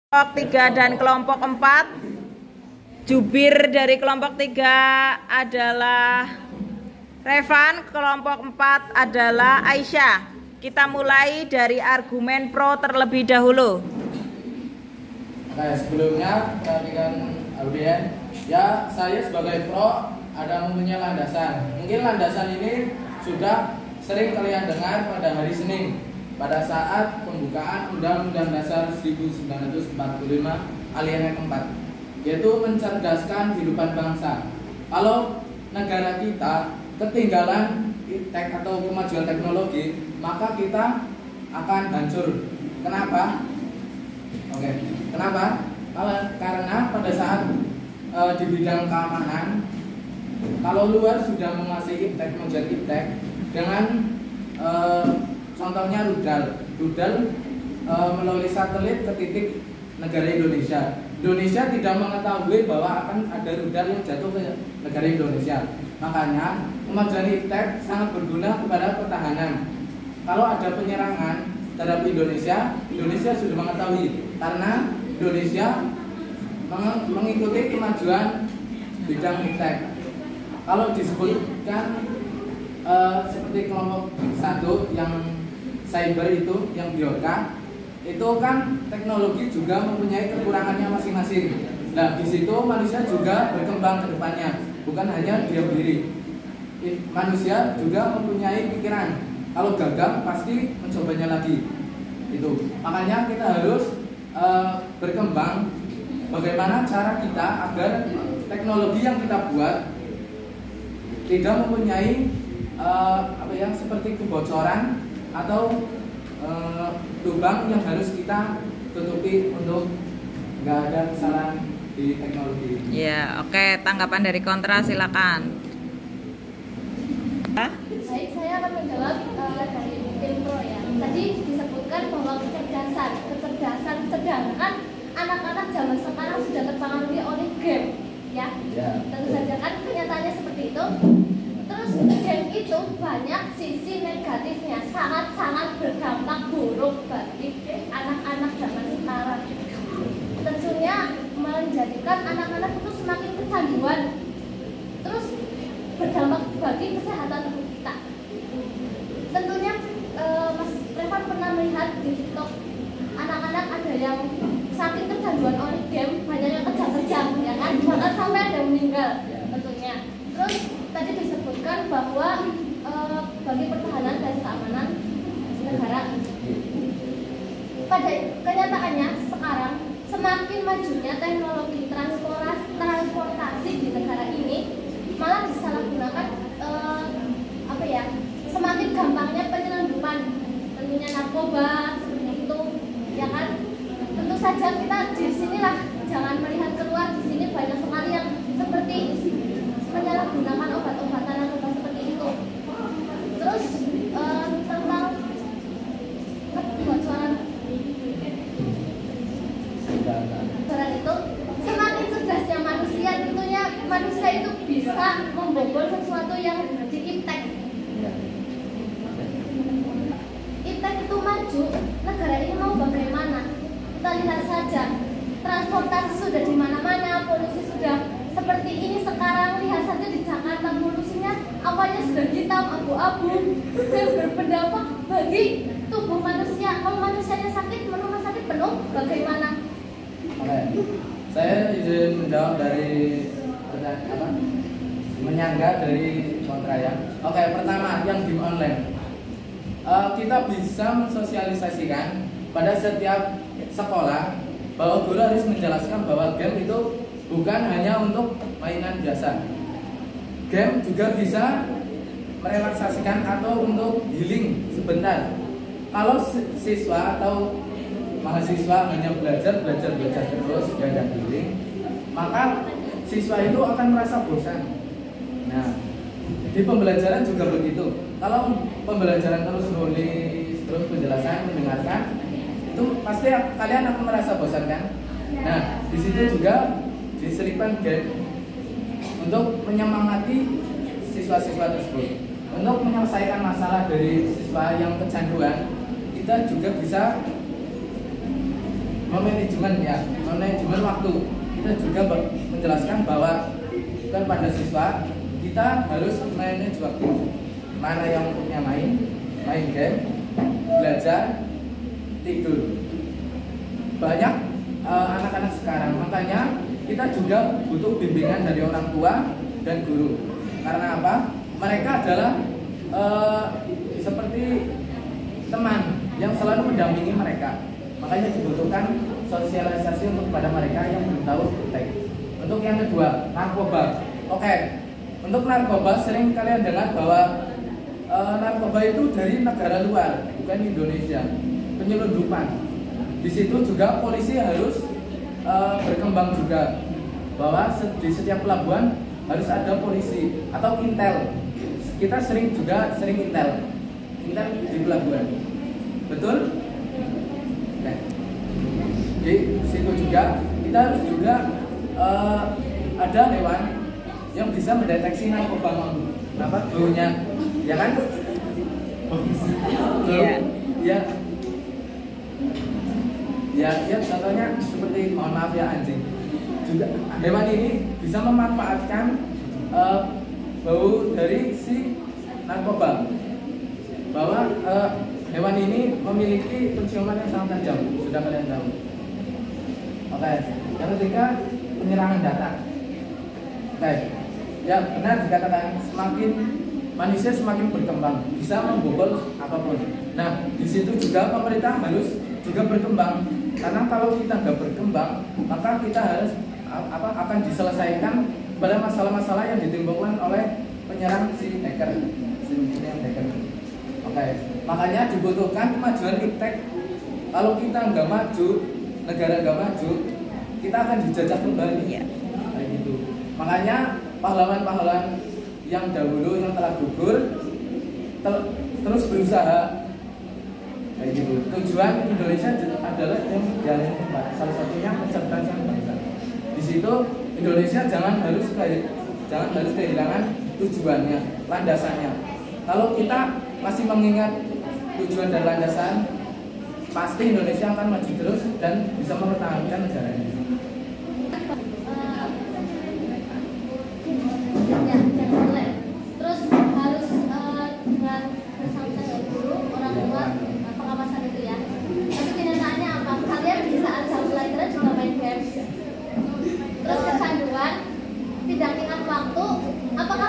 Kelompok 3 dan kelompok 4. Jubir dari kelompok 3 adalah Revan, kelompok 4 adalah Aisyah. Kita mulai dari argumen pro terlebih dahulu. Nah, sebelumnya perhatikan audien. Ya, saya sebagai pro ada mempunyai landasan. Mungkin landasan ini sudah sering kalian dengar pada hari Senin pada saat pembukaan Undang-Undang Dasar 1945 alinea keempat, yaitu mencerdaskan kehidupan bangsa. Kalau negara kita ketinggalan iptek atau kemajuan teknologi, maka kita akan hancur. Kenapa? Kenapa? Karena pada saat di bidang keamanan, kalau luar sudah menguasai iptek, kemajuan iptek dengan contohnya rudal melalui satelit ke titik negara Indonesia. Indonesia tidak mengetahui bahwa akan ada rudal yang jatuh ke negara Indonesia. Makanya kemajuan iptek sangat berguna kepada pertahanan. Kalau ada penyerangan terhadap Indonesia, Indonesia sudah mengetahui karena Indonesia mengikuti kemajuan bidang iptek. Kalau disebutkan seperti kelompok 1 yang cyber itu, yang biorka, itu kan teknologi juga mempunyai kekurangannya masing-masing. Nah, di situ manusia juga berkembang ke depannya, bukan hanya diam diri. Manusia juga mempunyai pikiran. Kalau gagal pasti mencobanya lagi. Itu. Makanya kita harus berkembang. Bagaimana cara kita agar teknologi yang kita buat tidak mempunyai seperti kebocoran atau lubang yang harus kita tutupi untuk nggak ada kesalahan di teknologi. Ya, oke. Tanggapan dari kontra silakan. Baik, saya akan menjawab dari tim pro ya. Tadi disebutkan bahwa kecerdasan, sedangkan anak-anak zaman sekarang sudah terpengaruhi oleh game, ya. Tentu saja kan kenyataannya seperti itu. Terus game itu banyak sisi negatifnya, sangat-sangat berdampak buruk bagi anak-anak zaman sekarang. Tentunya menjadikan anak-anak itu semakin kecanduan, terus berdampak bagi kesehatan tubuh kita. Tentunya Mas Revan pernah melihat di TikTok anak-anak ada yang saking kecanduan oleh game, banyak yang kejang-kejang, ya kan, bahkan sampai ada yang meninggal tentunya. Terus tadi disebutkan bahwa bagi pertahanan dan keamanan negara, pada kenyataannya sekarang semakin majunya teknologi transportasi di negara ini malah disalahgunakan, semakin gampangnya penyelundupan, tentunya narkoba seperti itu, ya kan. Tentu saja kita di sinilah jangan melihat keluar, di sini banyak sekali yang seperti menyalahgunakan obat-obatan narkoba seperti itu. Terus tentang kebocoran itu, semakin cerdasnya manusia, tentunya manusia itu bisa membobol sesuatu yang di-iptek. Iptek itu maju, negara ini mau bagaimana? Kita lihat saja, transportasi sudah di mana-mana, polusi sudah seperti ini sekarang. Lihat saja di Jakarta, polusinya awalnya sudah hitam, abu-abu, dan berdampak bagi tubuh manusia. Kalau manusianya sakit, rumah sakit penuh, bagaimana? Saya izin menjawab dari menyangga dari kontra ya. Pertama yang game online. Kita bisa mensosialisasikan pada setiap sekolah bahwa guru harus menjelaskan bahwa game itu bukan hanya untuk mainan biasa. Game juga bisa merelaksasikan atau untuk healing sebentar. Kalau siswa atau mahasiswa hanya belajar terus tidak ada healing, maka siswa itu akan merasa bosan. Nah, di pembelajaran juga begitu. Kalau pembelajaran terus nulis, terus penjelasan, mendengarkan, itu pasti kalian akan merasa bosan kan? Nah, di situ juga diselipkan game untuk menyemangati siswa-siswa tersebut. Untuk menyelesaikan masalah dari siswa yang kecanduan, kita juga bisa manajemen waktu. Kita juga menjelaskan bahwa kepada siswa kita harus manage waktu, mana yang untuknya main game, belajar, tidur. Banyak anak-anak sekarang, makanya kita juga butuh bimbingan dari orang tua dan guru. Karena apa? Mereka adalah seperti teman yang selalu mendampingi mereka. Makanya dibutuhkan sosialisasi untuk kepada mereka yang belum tahu teks. Untuk yang kedua, narkoba. Oke, untuk narkoba sering kalian dengar bahwa narkoba itu dari negara luar, bukan Indonesia. Penyelundupan. Di situ juga polisi harus berkembang juga, bahwa di setiap pelabuhan harus ada polisi atau intel. Kita sering intel di pelabuhan, betul? Oke. Di situ juga kita harus juga ada hewan yang bisa mendeteksi narkoba baunya, ya kan? Iya. Ya, contohnya seperti, mohon maaf ya, anjing. Juga hewan ini bisa memanfaatkan bau dari si narkoba. Bahwa hewan ini memiliki penciuman yang sangat tajam, sudah kalian tahu. Oke, yang ketiga, penyerangan data. Oke, ya benar dikatakan manusia semakin berkembang, bisa membobol apapun. Nah, di situ juga pemerintah harus juga berkembang, karena kalau kita nggak berkembang, maka kita harus akan diselesaikan pada masalah-masalah yang ditimbulkan oleh penyerang si hacker. Oke, makanya dibutuhkan kemajuan iptek. Kalau kita nggak maju, negara nggak maju, kita akan dijajah kembali. Kayak gitu. Makanya pahlawan-pahlawan yang dahulu yang telah gugur terus berusaha. Kayak gitu. Tujuan Indonesia adalah yang salah satunya kecerdasan bangsa. Di situ Indonesia jangan harus kehilangan tujuannya, landasannya. Kalau kita masih mengingat tujuan dan landasan, pasti Indonesia akan maju terus dan bisa mempertahankan negaranya. Terus harus dengan bersama dengan guru, orang tua, pengawasan itu ya. Tapi kenyataannya apa? Kalian di saat jam pelajaran juga main game. Terus kecanduan, tidak ingat waktu. Apakah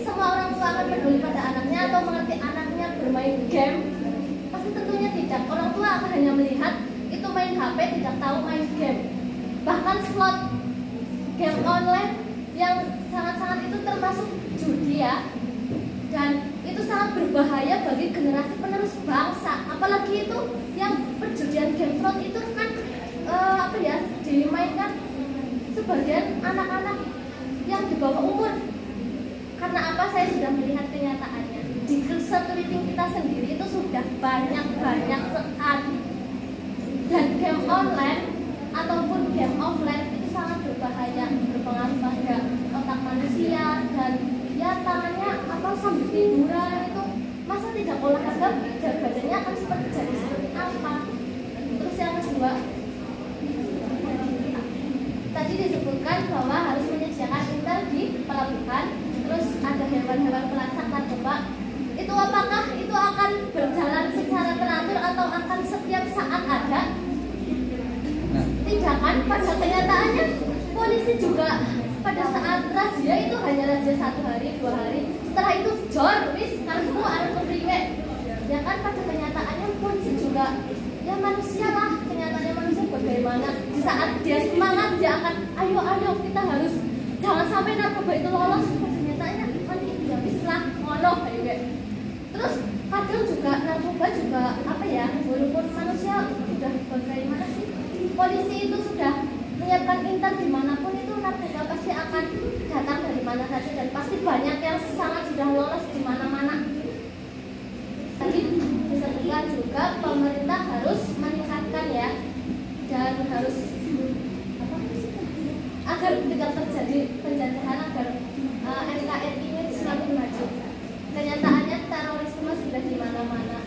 semua orang tua akan peduli pada anaknya atau mengerti anaknya bermain game? Pasti tentunya tidak. Orang tua akan hanya melihat itu main HP, tidak tahu main game. Bahkan slot game online yang sangat-sangat itu termasuk judi ya, dan itu sangat berbahaya bagi generasi penerus bangsa. Apalagi itu yang perjudian game slot itu kan dimainkan sebagian anak-anak yang di bawah umur. Karena apa? Saya sudah melihat kenyataannya di sekeliling kita sendiri itu sudah banyak sekali. Dan game online ataupun game offline itu sangat berbahaya, berpengaruh pada otak manusia, dan ya tangannya sambil tiduran itu masa tidak olahraga, badannya akan jadi seperti apa. Terus yang kedua, tadi disebutkan bahwa harus menyediakan intel di pelabuhan. Terus ada hewan-hewan pelacak narkoba. Itu apakah itu akan berjalan secara teratur atau akan setiap saat ada? Tidak kan? Pada kenyataannya polisi juga pada saat razia itu hanya razia 1 hari, 2 hari. Setelah itu jor, wis kartu arep priwe. Ya kan, pada kenyataannya polisi juga ya manusia lah. Kenyataannya manusia bagaimana? Di saat dia semangat, dia akan ayo kita harus jangan sampai narkoba itu lolos. Kenyataannya nanti ya wis lah ngono kayak. Terus kadang juga narkoba juga walaupun manusia sudah bagaimana sih? Polisi itu sudah menyiapkan intel dimanapun itu narkoba pasti akan datang dari mana saja, dan pasti banyak yang sangat sudah lolos di mana-mana. Tadi disebutkan juga pemerintah harus meningkatkan ya, dan harus agar tidak terjadi penjajahan, agar NKRI ini semakin maju. Kenyataannya terorisme sudah di mana-mana.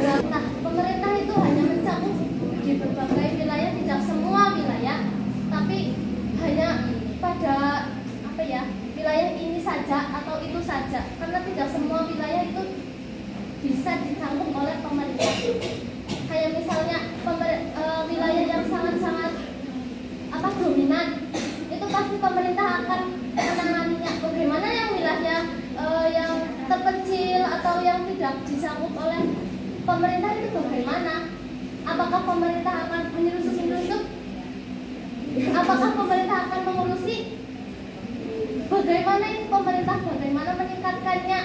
Nah, dirangkul oleh pemerintah itu bagaimana? Apakah pemerintah akan menyusup? Apakah pemerintah akan mengurusi? Bagaimana itu pemerintah, bagaimana meningkatkannya?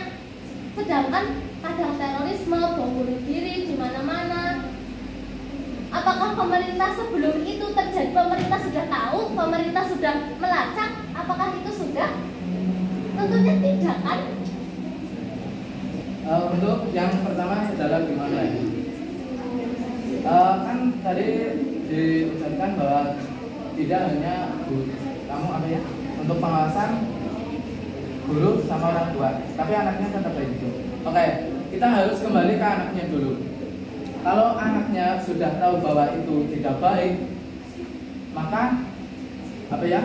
Sedangkan kadang terorisme, bom bunuh diri di mana-mana. Apakah pemerintah sebelum itu terjadi, pemerintah sudah tahu, pemerintah sudah melacak? Apakah itu sudah? Tentunya tidak, kan? Untuk yang pertama adalah gimana ya? Kan tadi diucapkan bahwa tidak hanya kamu apa ya, untuk pengawasan guru sama orang tua, tapi anaknya tetap baik gitu. Oke, kita harus kembali ke anaknya dulu. Kalau anaknya sudah tahu bahwa itu tidak baik, maka apa ya,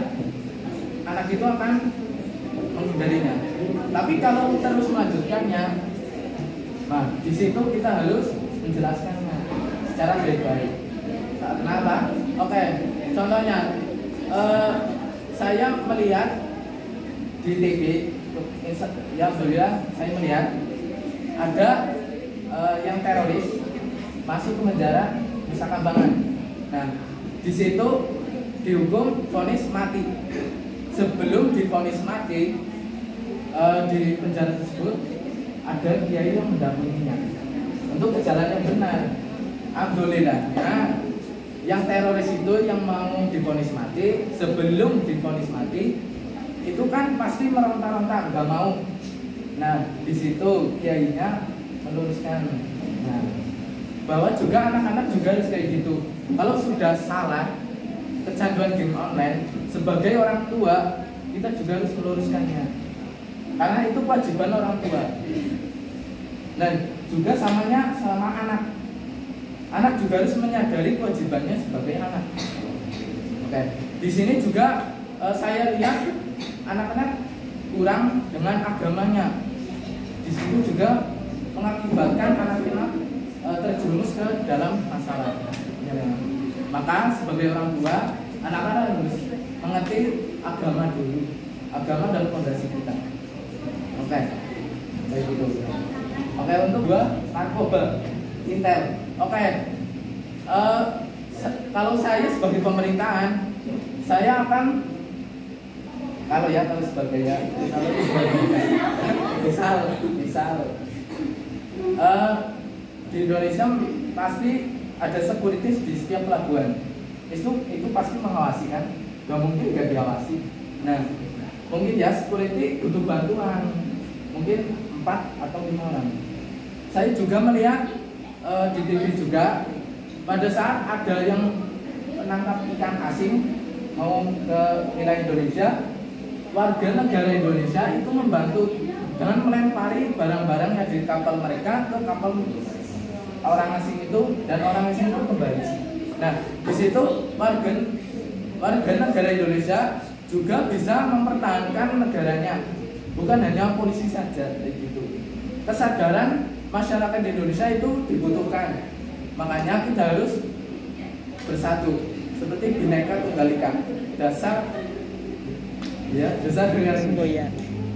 anak itu akan menghindarinya. Tapi kalau terus melanjutkannya, nah di situ kita harus menjelaskannya secara baik-baik. Kenapa? Oke, contohnya saya melihat di TV yang mulia, saya melihat ada yang teroris masuk ke penjara Nusa Kambangan. Nah, di situ dihukum vonis mati. Sebelum divonis mati di penjara tersebut ada kiai yang mendampinginya untuk ke jalan yang benar. Alhamdulillah, ya, yang teroris itu yang mau divonis mati, sebelum divonis mati itu kan pasti meronta-ronta, nggak mau. Nah, di situ kiainya meluruskan, nah, bahwa juga anak-anak juga harus kayak gitu. Kalau sudah salah kecanduan game online, sebagai orang tua kita juga harus meluruskannya, karena itu kewajiban orang tua. Dan juga sama anak. Anak juga harus menyadari kewajibannya sebagai anak. Oke, di sini juga saya lihat anak-anak kurang dengan agamanya. Di situ juga mengakibatkan anak-anak terjerumus ke dalam masalah. Maka sebagai orang tua, anak-anak harus mengerti agama dulu. Agama dalam fondasi kita. Oke, kayak gitu. Oke, untuk dua, narkoba, intel. Oke, kalau saya sebagai pemerintahan, saya akan kalau sebagai ya, misal di Indonesia pasti ada securities di setiap pelabuhan. Itu pasti mengawasi kan? Gak mungkin gak diawasi. Nah, mungkin ya security butuh bantuan, mungkin 4 atau 5 orang. Saya juga melihat di TV juga pada saat ada yang menangkap ikan asing mau ke wilayah Indonesia, warga negara Indonesia itu membantu dengan melempari barang-barang yang di kapal mereka ke kapal orang asing itu, dan orang asing itu kembali. Nah, di situ warga negara Indonesia juga bisa mempertahankan negaranya, bukan hanya polisi saja gitu. Kesadaran masyarakat di Indonesia itu dibutuhkan, makanya kita harus bersatu seperti Bhinneka Tunggal Ika, dasar negara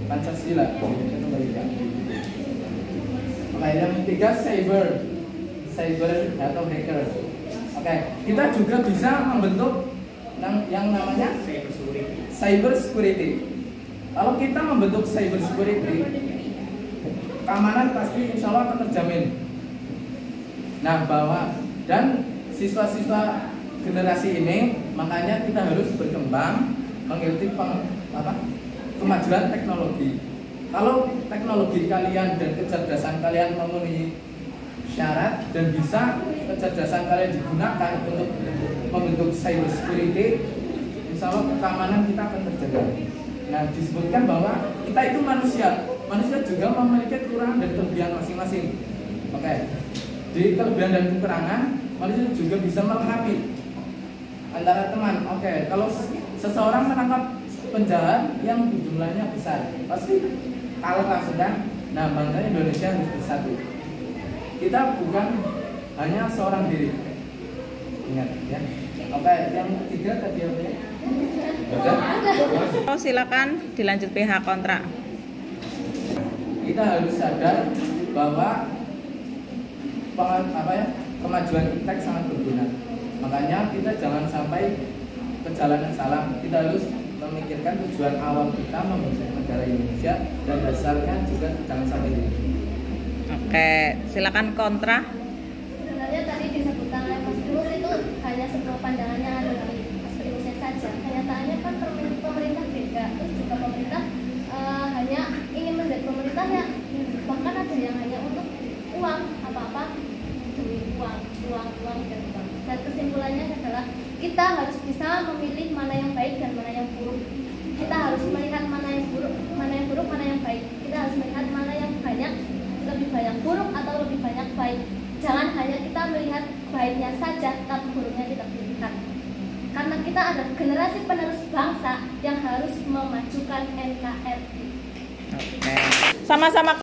Pancasila, Bhinneka Tunggal Ika. Oke, yang ketiga cyber atau hacker. Oke, kita juga bisa membentuk yang namanya cyber security. Kalau kita membentuk cyber security, keamanan pasti insya Allah akan terjamin. Nah, dan siswa-siswa generasi ini, makanya kita harus berkembang mengikuti kemajuan teknologi. Kalau teknologi kalian dan kecerdasan kalian memenuhi syarat dan bisa kecerdasan kalian digunakan untuk membentuk cyber security, insya Allah keamanan kita akan terjaga. Nah, disebutkan bahwa kita itu manusia juga memiliki kekurangan dan kelebihan masing-masing. Oke, di kelebihan dan kekurangan manusia juga bisa melengkapi antara teman. Oke, kalau seseorang menangkap penjahat yang jumlahnya besar, pasti kalah langsung kan. Nah, makanya Indonesia harus bersatu. Kita bukan hanya seorang diri. Ingat ya. Oke, yang ketiga tadi apa ya? Oh, silakan dilanjut pihak kontrak. Kita harus sadar bahwa kemajuan iptek sangat berguna. Makanya kita jangan sampai ke jalan yang salah. Kita harus memikirkan tujuan awal kita membentuk negara Indonesia dan dasarnya juga jangan sampai itu. Oke, silakan kontra. Sebenarnya tadi disebutkan oleh Mas Primus itu hanya sebuah pandangan yang ada dari Mas Primusnya saja. Kenyataannya kan pemerintah beda, terus juga pemerintah hanya ingin menjadi pemerintah ya, bahkan ada yang hanya untuk uang, apa-apa demi uang. Dan kesimpulannya adalah kita harus bisa memilih mana yang baik dan mana yang buruk. Kita harus melihat mana yang buruk, mana yang baik. Kita harus melihat mana yang lebih banyak buruk atau lebih banyak baik. Jangan hanya kita melihat baiknya saja, tapi buruknya tidak dilihat. Karena kita adalah generasi penerus bangsa yang harus memajukan NKRI. Oke. Sama-sama.